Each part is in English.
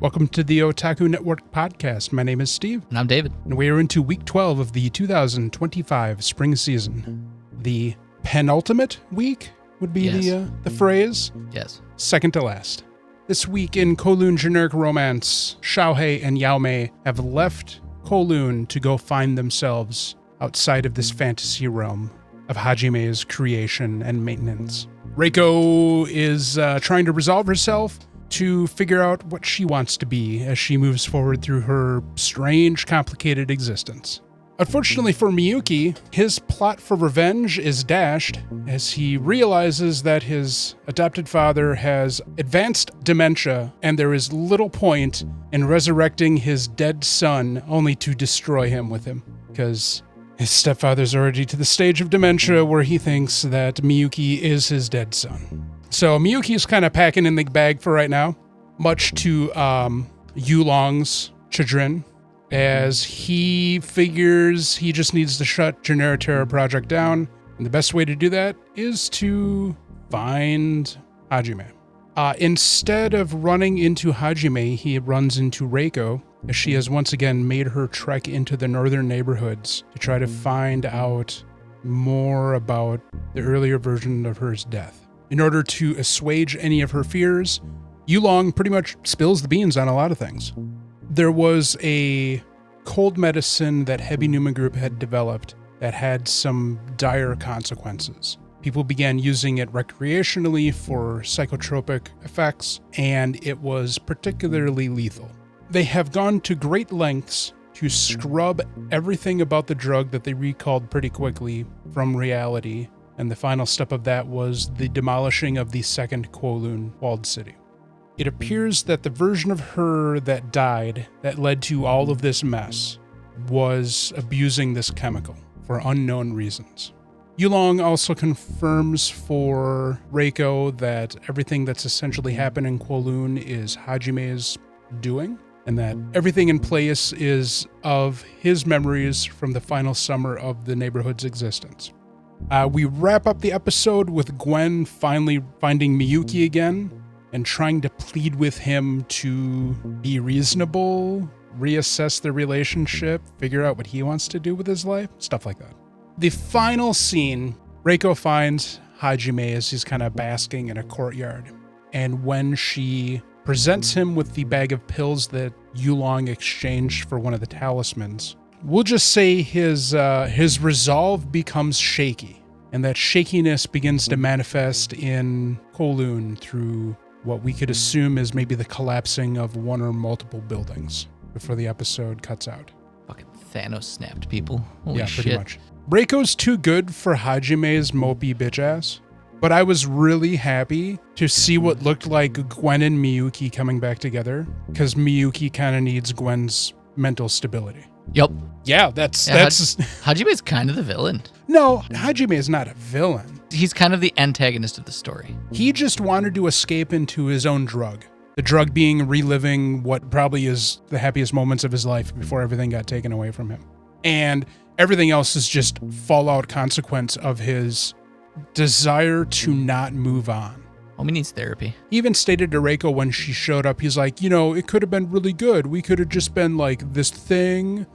Welcome to the Otaku Network podcast. My name is Steve. And I'm David. And we are into week 12 of the 2025 spring season. The penultimate week would be the phrase. Yes. Second to last. This week in Kowloon generic romance, Xiaohei and Yaomei have left Kowloon to go find themselves outside of this fantasy realm of Hajime's creation and maintenance. Reiko is trying to resolve herself to figure out what she wants to be as she moves forward through her strange, complicated existence. Unfortunately for Miyuki, his plot for revenge is dashed as he realizes that his adopted father has advanced dementia and there is little point in resurrecting his dead son only to destroy him with him, because his stepfather's already to the stage of dementia where he thinks that Miyuki is his dead son. So Miyuki's kind of packing in the bag for right now, much to Yulong's chagrin, as he figures he just needs to shut Terra project down, and the best way to do that is to find Hajime. Instead of running into Hajime, he runs into Reiko, as she has once again made her trek into the northern neighborhoods to try to find out more about the earlier version of her death. In order to assuage any of her fears, Yulong pretty much spills the beans on a lot of things. There was a cold medicine that Heavy Numa Group had developed that had some dire consequences. People began using it recreationally for psychotropic effects, and it was particularly lethal. They have gone to great lengths to scrub everything about the drug that they recalled pretty quickly from reality, and the final step of that was the demolishing of the second Kowloon walled city. It appears that the version of her that died, that led to all of this mess, was abusing this chemical for unknown reasons. Yulong also confirms for Reiko that everything that's essentially happened in Kowloon is Hajime's doing, and that everything in place is of his memories from the final summer of the neighborhood's existence. We wrap up the episode with Gwen finally finding Miyuki again and trying to plead with him to be reasonable, reassess their relationship, figure out what he wants to do with his life, stuff like that. The final scene, Reiko finds Hajime as he's kind of basking in a courtyard. And when she presents him with the bag of pills that Yulong exchanged for one of the talismans, we'll just say his resolve becomes shaky, and that shakiness begins to manifest in Kowloon through what we could assume is maybe the collapsing of one or multiple buildings before the episode cuts out. Fucking Thanos snapped people. Holy shit. Pretty much. Reiko's too good for Hajime's mopey bitch ass, but I was really happy to see what looked like Gwen and Miyuki coming back together, because Miyuki kind of needs Gwen's mental stability. Yep. Yeah, that's Hajime's kind of the villain. No, Hajime is not a villain. He's kind of the antagonist of the story. He just wanted to escape into his own drug. The drug being reliving what probably is the happiest moments of his life before everything got taken away from him. And everything else is just fallout consequence of his desire to not move on. Homie needs therapy. He even stated to Reiko when she showed up, he's like, it could have been really good. We could have just been like this thing,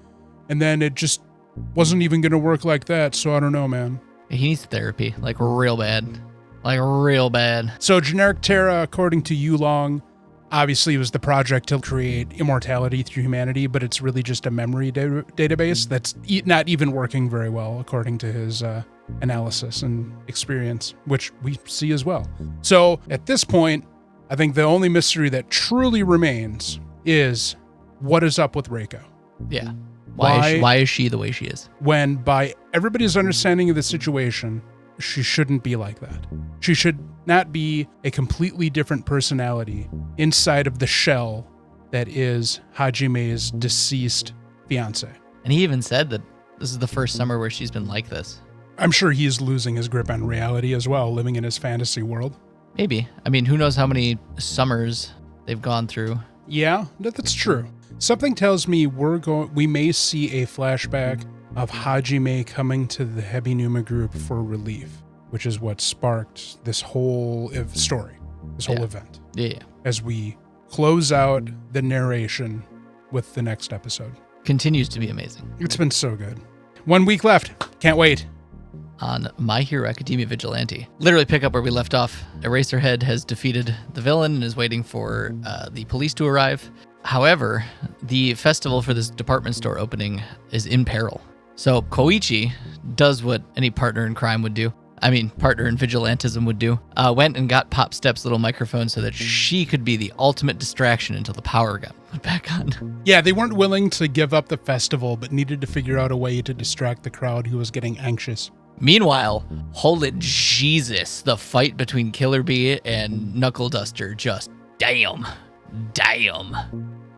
and then it just wasn't even going to work like that, so I don't know, man. He needs therapy, like real bad. Like real bad. So generic Terra, according to Yulong, obviously was the project to create immortality through humanity, but it's really just a memory database that's not even working very well, according to his analysis and experience, which we see as well. So at this point, I think the only mystery that truly remains is what is up with Reiko. Yeah. Why is she the way she is? When, by everybody's understanding of the situation, she shouldn't be like that. She should not be a completely different personality inside of the shell that is Hajime's deceased fiance. And he even said that this is the first summer where she's been like this. I'm sure he's losing his grip on reality as well, living in his fantasy world. Maybe. I mean, who knows how many summers they've gone through. Yeah, that's true. Something tells me we may see a flashback of Hajime coming to the Heavy Numa Group for relief, which is what sparked this whole story, this whole event. Yeah. As we close out the narration with the next episode. Continues to be amazing. It's been so good. 1 week left. Can't wait. On My Hero Academia Vigilante. Literally pick up where we left off. Eraserhead has defeated the villain and is waiting for the police to arrive. However, the festival for this department store opening is in peril. So Koichi does what any partner in crime would do. Partner in vigilantism would do. Went and got Pop Step's little microphone so that she could be the ultimate distraction until the power got put back on. Yeah, they weren't willing to give up the festival, but needed to figure out a way to distract the crowd who was getting anxious. Meanwhile, holy Jesus, the fight between Killer Bee and Knuckleduster just damn.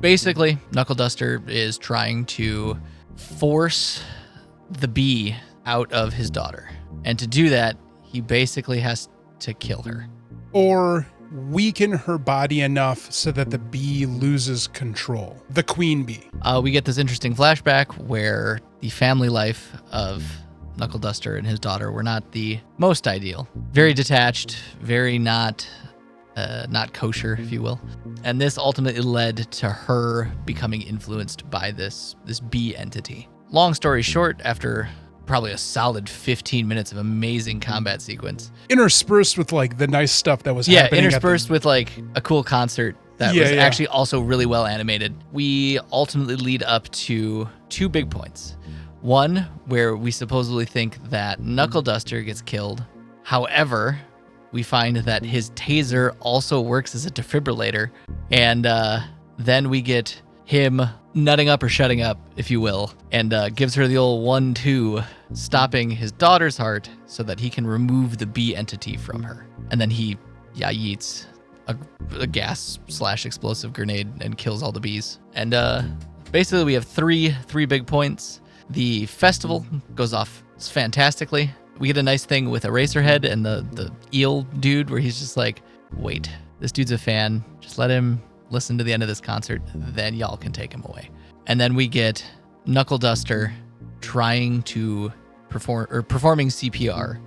Basically, Knuckleduster is trying to force the bee out of his daughter. And to do that, he basically has to kill her. Or weaken her body enough so that the bee loses control. The queen bee. We get this interesting flashback where the family life of Knuckleduster and his daughter were not the most ideal. Very detached, very not kosher, if you will. And this ultimately led to her becoming influenced by this bee entity. Long story short, after probably a solid 15 minutes of amazing combat sequence. Interspersed with the nice stuff that was happening. Yeah, interspersed with a cool concert that was actually also really well animated. We ultimately lead up to 2 big points. One, where we supposedly think that Knuckleduster gets killed. However, we find that his taser also works as a defibrillator. And then we get him nutting up or shutting up, if you will, and gives her the old 1-2, stopping his daughter's heart so that he can remove the bee entity from her. And then he yeets a gas/explosive grenade and kills all the bees. And basically we have three big points. The festival goes off fantastically. We get a nice thing with Eraserhead and the eel dude where he's just like, wait, this dude's a fan. Just let him listen to the end of this concert, then y'all can take him away. And then we get Knuckleduster trying to performing CPR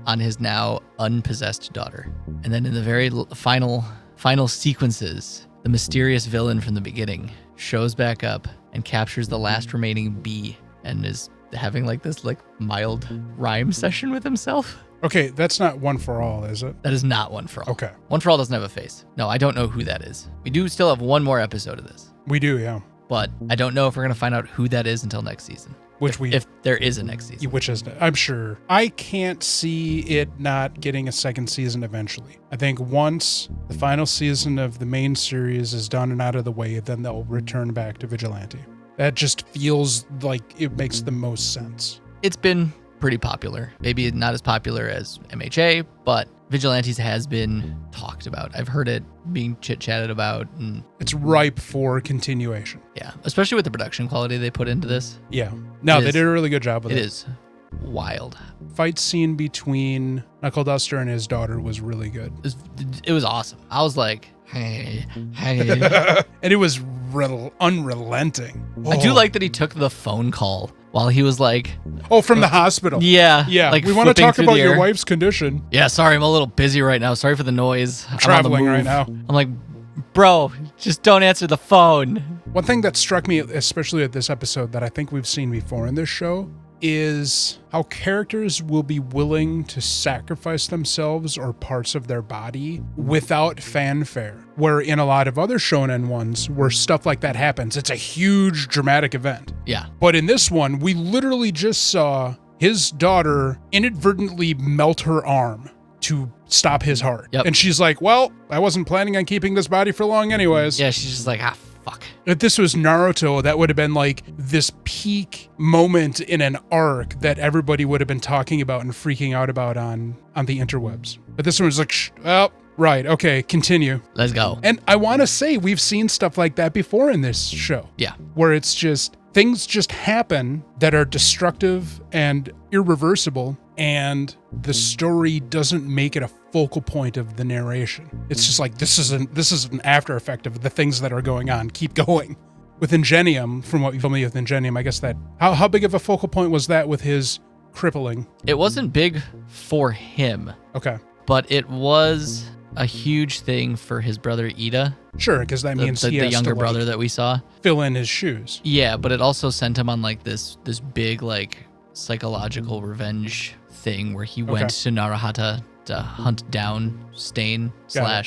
on his now unpossessed daughter. And then in the very final sequences, the mysterious villain from the beginning shows back up and captures the last remaining bee and is having this mild rhyme session with himself. Okay, that's not One for All, is it? That is not One for All. Okay. One for All doesn't have a face. No, I don't know who that is. We do still have one more episode of this. We do, yeah. But I don't know if we're going to find out who that is until next season. If there is a next season. Which is, I'm sure. I can't see it not getting a second season eventually. I think once the final season of the main series is done and out of the way, then they'll return back to Vigilante. That just feels like it makes the most sense. It's been pretty popular. Maybe not as popular as MHA, but Vigilantes has been talked about. I've heard it being chit-chatted about. And it's ripe for continuation. Yeah, especially with the production quality they put into this. Yeah. No, they did a really good job with it. It is wild. Fight scene between Knuckleduster and his daughter was really good. It was awesome. I was like, hey. And it was unrelenting. I do like that he took the phone call while he was from the hospital. Yeah. Yeah. We want to talk about your wife's condition. Yeah, sorry, I'm a little busy right now. Sorry for the noise. I'm traveling right now. I'm like, bro, just don't answer the phone. One thing that struck me, especially at this episode, that I think we've seen before in this show, is how characters will be willing to sacrifice themselves or parts of their body without fanfare. Where in a lot of other shonen ones, where stuff like that happens, it's a huge dramatic event. Yeah. But in this one, we literally just saw his daughter inadvertently melt her arm to stop his heart. Yep. And she's like, well, I wasn't planning on keeping this body for long anyways. Yeah, she's just like, fuck. If this was Naruto, that would have been this peak moment in an arc that everybody would have been talking about and freaking out about on the interwebs. But this one was like, right, okay, continue. Let's go. And I want to say we've seen stuff like that before in this show. Yeah. Where it's just, things just happen that are destructive and irreversible, and the story doesn't make it a focal point of the narration. It's just this is an after effect of the things that are going on. Keep going. With Ingenium, from what you told me with Ingenium, I guess that, how big of a focal point was that with his crippling? It wasn't big for him. Okay. But it was a huge thing for his brother Ida, Sure, because that means the he has younger to, brother that we saw. fill in his shoes. Yeah, but it also sent him on like this big like psychological revenge thing where he went to Narahata to hunt down Stain / I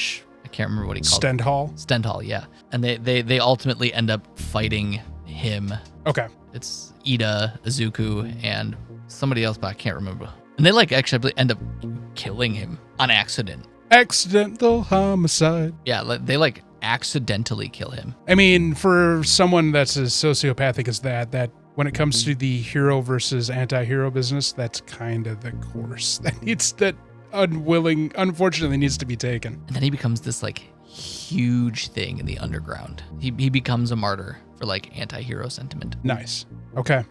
can't remember what he called it. Stendhal, yeah. And they ultimately end up fighting him. Okay. It's Ida, Izuku, and somebody else, but I can't remember. And they like actually end up killing him on accident. Accidental homicide. Yeah, they like accidentally kill him. I mean, for someone that's as sociopathic as that when it comes to the hero versus anti-hero business, that's kind of the course that unfortunately needs to be taken. And then he becomes this like huge thing in the underground. He becomes a martyr for like anti-hero sentiment. Nice. Okay.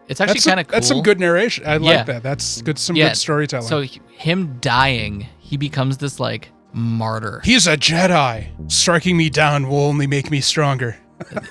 It's actually kind of cool. That's some good narration. I like that. That's good. Good storytelling. So him dying, he becomes this like martyr. He's a Jedi. Striking me down will only make me stronger.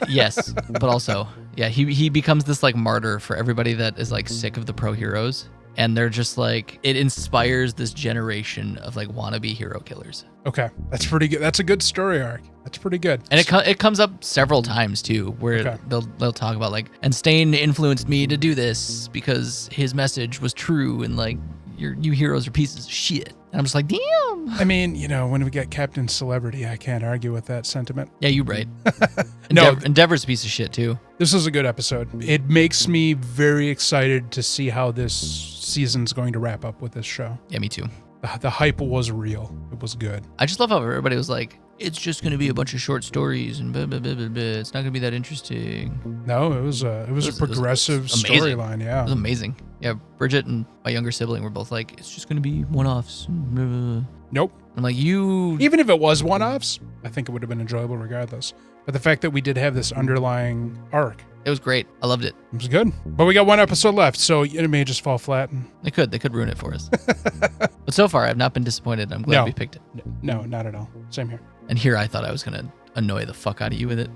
Yes, but also, yeah, he becomes this like martyr for everybody that is like sick of the pro heroes. And they're just like, it inspires this generation of like wannabe hero killers. Okay, that's pretty good. That's a good story arc. That's pretty good. And it comes up several times too, where they'll talk about like, and Stain influenced me to do this because his message was true, and like, you heroes are pieces of shit. And I'm just like, damn. I mean, when we get Captain Celebrity, I can't argue with that sentiment. Yeah, you're right. No, Endeavor's a piece of shit too. This is a good episode. It makes me very excited to see how this season's going to wrap up with this show. Yeah, me too. The hype was real. It was good. I just love how everybody was like, it's just going to be a bunch of short stories and blah, blah, blah, blah, blah. It's not going to be that interesting. No, it was a progressive storyline. Yeah, it was amazing. Yeah, Bridget and my younger sibling were both like, it's just going to be one-offs. Nope. I'm like, even if it was one-offs, I think it would have been enjoyable regardless. But the fact that we did have this underlying arc, it was great. I loved it. It was good. But we got one episode left, so it may just fall flat. They could ruin it for us. But so far, I've not been disappointed. I'm glad we picked it. No, not at all. Same here. And here I thought I was going to annoy the fuck out of you with it.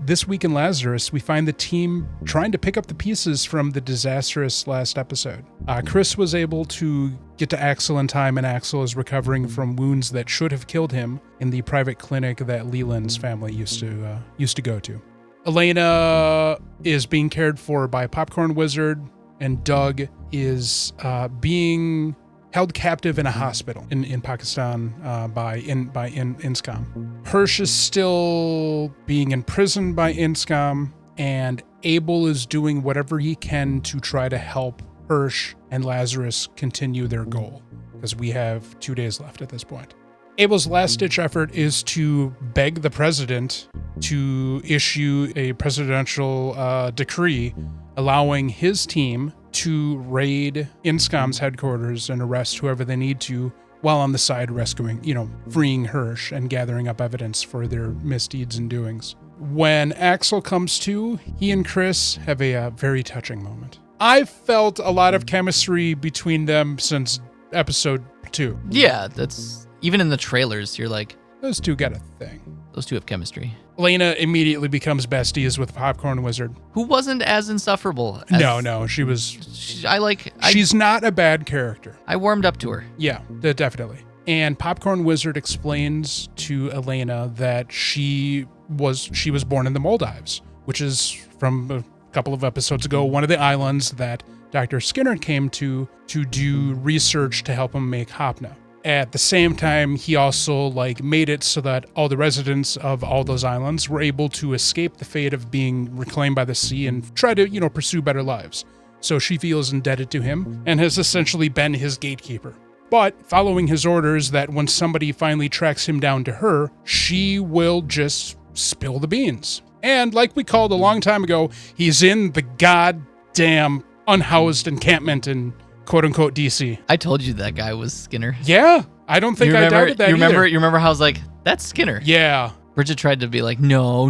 This week in Lazarus, we find the team trying to pick up the pieces from the disastrous last episode. Chris was able to get to Axel in time, and Axel is recovering from wounds that should have killed him in the private clinic that Leland's family used to go to. Elena is being cared for by Popcorn Wizard, and Doug is being held captive in a hospital in Pakistan by INSCOM. Hirsch is still being imprisoned by INSCOM, and Abel is doing whatever he can to try to help Hirsch and Lazarus continue their goal, because we have 2 days left at this point. Abel's last-ditch effort is to beg the president to issue a presidential decree allowing his team to raid INSCOM's headquarters and arrest whoever they need to, while on the side rescuing, freeing Hirsch and gathering up evidence for their misdeeds and doings. When Axel comes to, he and Chris have a very touching moment. I've felt a lot of chemistry between them since episode 2. Yeah, that's... Even in the trailers, you're like... Those two got a thing. Those two have chemistry. Elena immediately becomes besties with Popcorn Wizard. Who wasn't as insufferable. No, she was... She's not a bad character. I warmed up to her. Yeah, definitely. And Popcorn Wizard explains to Elena that she was born in the Maldives, which is, from a couple of episodes ago, one of the islands that Dr. Skinner came to do research to help him make Hopna. At the same time, he also made it so that all the residents of all those islands were able to escape the fate of being reclaimed by the sea and try to, pursue better lives. So she feels indebted to him and has essentially been his gatekeeper. But following his orders that when somebody finally tracks him down to her, she will just spill the beans. And like we called a long time ago, he's in the goddamn unhoused encampment in quote-unquote DC. I told you that guy was Skinner. Yeah, I don't think I doubted that either. You remember how I was like, that's Skinner? Yeah. Bridget tried to be like, no.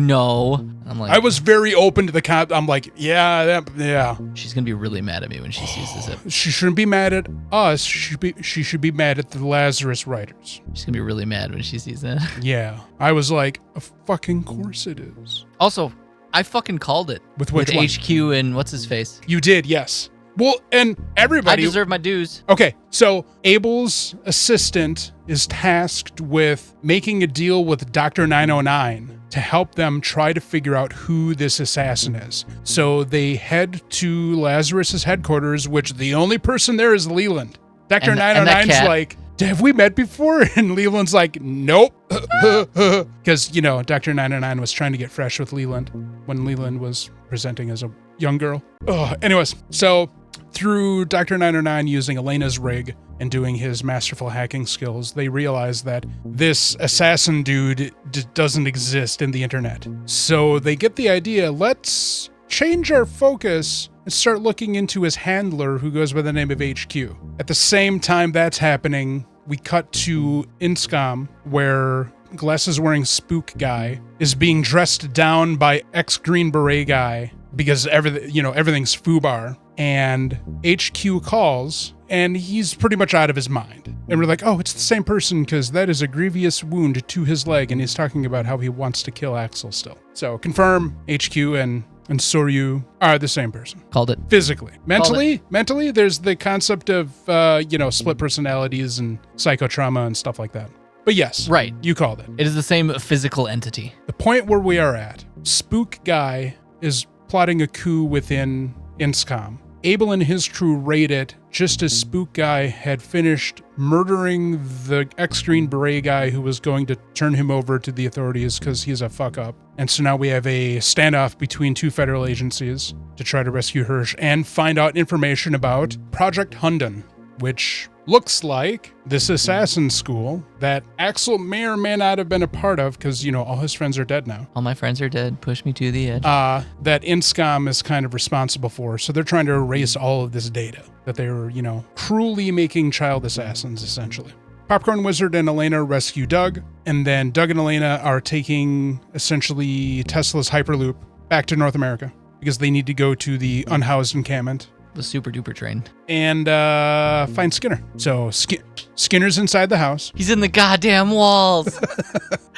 I'm like... I was very open to the I'm like, yeah. She's going to be really mad at me when she sees this. She shouldn't be mad at us. She should be mad at the Lazarus writers. She's going to be really mad when she sees that. Yeah. I was like, of fucking course it is. Also, I fucking called it. With which one? HQ and what's his face. You did, yes. Well, and I everybody... deserve my dues. Okay, so Abel's assistant is tasked with making a deal with Dr. 909 to help them try to figure out who this assassin is. So they head to Lazarus's headquarters, which the only person there is Leland. Dr. 909's like, have we met before? And Leland's like, nope. Because, Dr. 909 was trying to get fresh with Leland when Leland was presenting as a young girl. Anyways, so through Dr. 909 using Elena's rig and doing his masterful hacking skills, they realize that this assassin dude doesn't exist in the internet. So they get the idea, let's change our focus and start looking into his handler who goes by the name of HQ. At the same time that's happening, we cut to Inscom, where glasses-wearing spook guy is being dressed down by ex-Green Beret guy because everything's FUBAR. And HQ calls, and he's pretty much out of his mind. And we're like, oh, it's the same person because that is a grievous wound to his leg, and he's talking about how he wants to kill Axel still. So confirm HQ and Soryu are the same person. Called it. Physically. Mentally, there's the concept of, split personalities and psychotrauma and stuff like that. But yes, right. You called it. It is the same physical entity. The point where we are at, Spook Guy is plotting a coup within Inscom. Abel and his crew raid it just as Spook Guy had finished murdering the ex-Green Beret guy who was going to turn him over to the authorities because he's a fuck-up. And so now we have a standoff between two federal agencies to try to rescue Hirsch and find out information about Project Hunden, which looks like this assassin school that Axel may or may not have been a part of because, all his friends are dead now. All my friends are dead. Push me to the edge. That Inscom is kind of responsible for. So they're trying to erase all of this data that they were, cruelly making child assassins, essentially. Popcorn Wizard and Elena rescue Doug, and then Doug and Elena are taking, essentially, Tesla's Hyperloop back to North America because they need to go to the unhoused encampment. The super duper train. And find Skinner. So Skinner's inside the house. He's in the goddamn walls.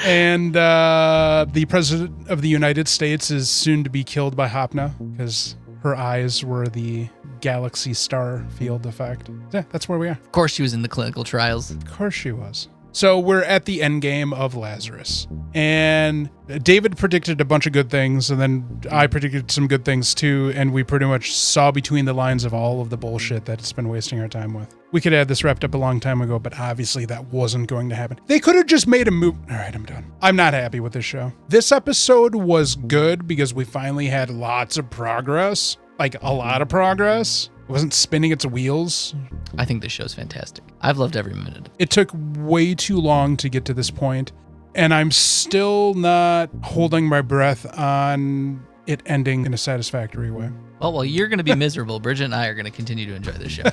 And the president of the United States is soon to be killed by Hopna because her eyes were the galaxy star field effect. Yeah, that's where we are. Of course she was in the clinical trials. Of course she was. So we're at the end game of Lazarus. And David predicted a bunch of good things, and then I predicted some good things too, and we pretty much saw between the lines of all of the bullshit that it's been wasting our time with. We could have this wrapped up a long time ago, but obviously that wasn't going to happen. They could have just made a move. All right, I'm done. I'm not happy with this show. This episode was good because we finally had lots of progress. Like a lot of progress. It wasn't spinning its wheels. I think this show's fantastic. I've loved every minute. It took way too long to get to this point, and I'm still not holding my breath on it ending in a satisfactory way. Well, you're going to be miserable. Bridget and I are going to continue to enjoy this show.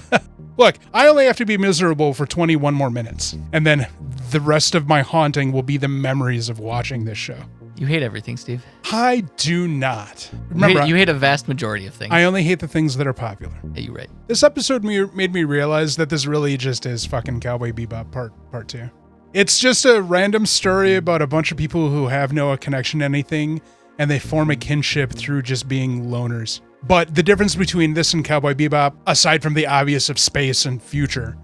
Look, I only have to be miserable for 21 more minutes, and then the rest of my haunting will be the memories of watching this show. You hate everything, Steve. I do not. Remember, you hate a vast majority of things. I only hate the things that are popular. Yeah, you're right. This episode made me realize that this really just is fucking Cowboy Bebop part 2. It's just a random story about a bunch of people who have no connection to anything, and they form a kinship through just being loners. But the difference between this and Cowboy Bebop, aside from the obvious of space and future,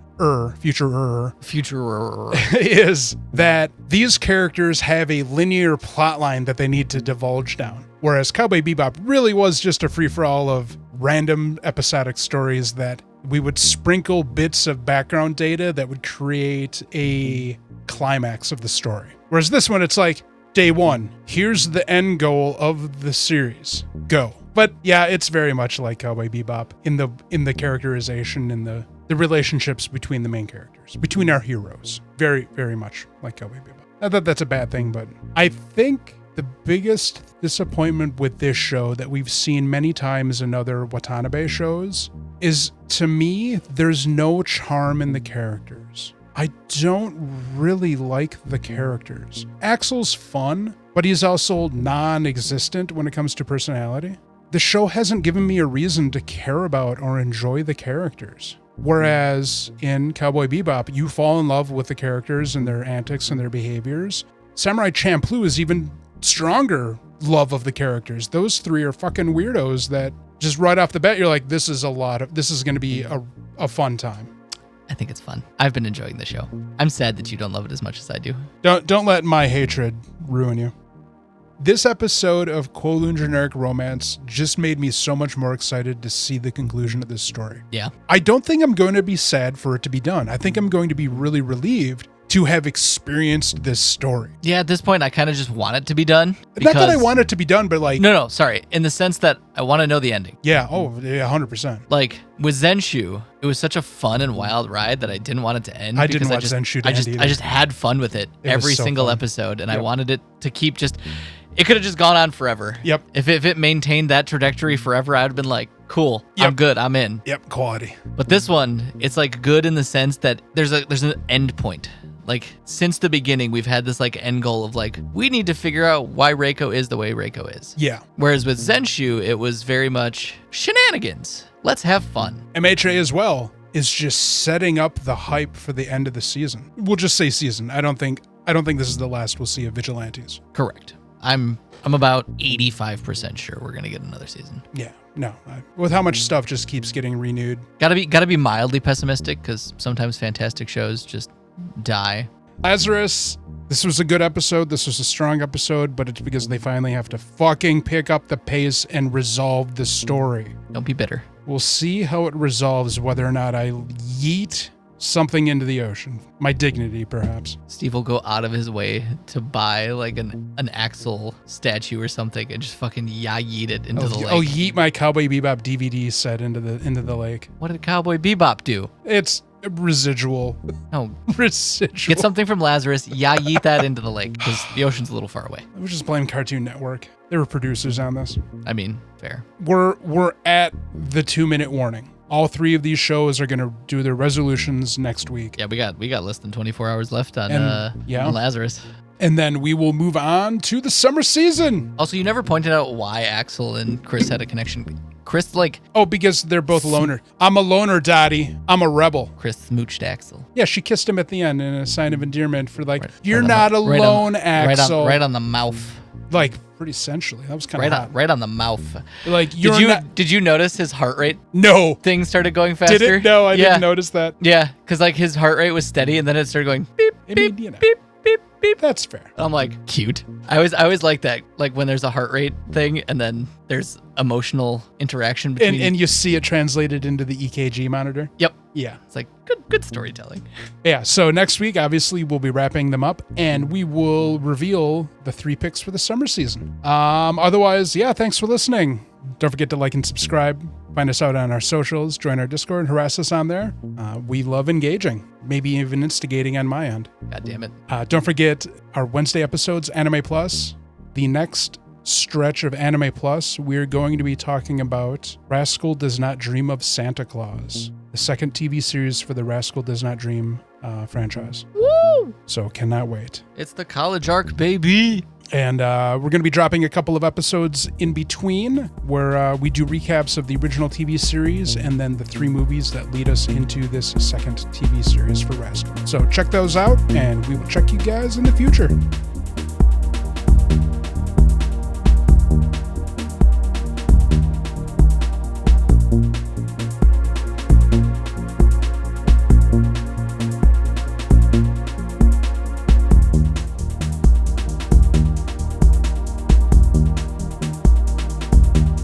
is that these characters have a linear plotline that they need to divulge down. Whereas Cowboy Bebop really was just a free-for-all of random episodic stories that we would sprinkle bits of background data that would create a climax of the story. Whereas this one, it's like, day one, here's the end goal of the series. Go. But yeah, it's very much like Cowboy Bebop in the characterization and the relationships between the main characters, between our heroes. Very, very much like Cowboy Bebop. Not that that's a bad thing, but I think the biggest disappointment with this show that we've seen many times in other Watanabe shows is, to me, there's no charm in the characters. I don't really like the characters. Axel's fun, but he's also non-existent when it comes to personality. The show hasn't given me a reason to care about or enjoy the characters. Whereas in Cowboy Bebop, you fall in love with the characters and their antics and their behaviors. Samurai Champloo is even stronger love of the characters. Those three are fucking weirdos that just right off the bat, you're like, this is going to be a fun time. I think it's fun. I've been enjoying the show. I'm sad that you don't love it as much as I do. Don't let my hatred ruin you. This episode of Kowloon Generic Romance just made me so much more excited to see the conclusion of this story. Yeah. I don't think I'm going to be sad for it to be done. I think I'm going to be really relieved to have experienced this story. Yeah, at this point, I kind of just want it to be done. Not that I want it to be done, but like... No, sorry. In the sense that I want to know the ending. Yeah, 100%. Like, with Zenshu, it was such a fun and wild ride that I didn't want it to end. I didn't want Zenshu to end either. I just had fun with it every single episode, and I wanted it to keep just... It could have just gone on forever. Yep. If it maintained that trajectory forever, I would have been like, cool, I'm good, I'm in. Yep, quality. But this one, it's like good in the sense that there's an end point. Like, since the beginning, we've had this like end goal of like, we need to figure out why Reiko is the way Reiko is. Yeah. Whereas with Zenshu, it was very much shenanigans. Let's have fun. MHA as well is just setting up the hype for the end of the season. We'll just say season. I don't think this is the last we'll see of Vigilantes. Correct. I'm about 85% sure we're gonna get another season. Yeah, no. With how much stuff just keeps getting renewed. Gotta be mildly pessimistic because sometimes fantastic shows just die. Lazarus, this was a good episode. This was a strong episode, but it's because they finally have to fucking pick up the pace and resolve the story. Don't be bitter. We'll see how it resolves, whether or not I yeet something into the ocean. My dignity, perhaps. Steve will go out of his way to buy like an Axel statue or something and just fucking yeet it into the lake. Oh, yeet my Cowboy Bebop DVD set into the lake. What did Cowboy Bebop do? It's residual. No. Residual. Get something from Lazarus, yeet that into the lake because the ocean's a little far away. I was just blaming Cartoon Network. They were producers on this. I mean, fair. We're at the 2-minute warning. All 3 of these shows are going to do their resolutions next week. Yeah, we got less than 24 hours left on Lazarus. And then we will move on to the summer season. Also, you never pointed out why Axel and Chris had a connection. Chris, because they're both loner. I'm a loner, Daddy. I'm a rebel. Chris smooched Axel. Yeah, she kissed him at the end in a sign of endearment for you're not alone, Axel. Right on the mouth. Like, pretty sensually. That was kind of hot. Right on the mouth. Like, did you notice his heart rate? No. Thing started going faster? Did it? No, I didn't notice that. Yeah, because like his heart rate was steady and then it started going beep, beep, beep, beep, beep. That's fair. I'm like, cute. I always like that, like when there's a heart rate thing and then there's emotional interaction between... And you see it translated into the EKG monitor? Yep. Yeah. It's like good storytelling. Yeah, so next week, obviously, we'll be wrapping them up and we will reveal the 3 picks for the summer season. Otherwise, yeah, thanks for listening. Don't forget to like and subscribe. Find us out on our socials. Join our Discord. Harass us on there. We love engaging. Maybe even instigating on my end. God damn it. Don't forget our Wednesday episodes, Anime Plus. The next stretch of Anime Plus, we're going to be talking about Rascal Does Not Dream of Santa Claus, the second TV series for the Rascal Does Not Dream franchise. Woo! So cannot wait. It's the college arc, baby. And we're going to be dropping a couple of episodes in between where we do recaps of the original TV series and then the 3 movies that lead us into this second TV series for Rascal. So check those out, and we will check you guys in the future.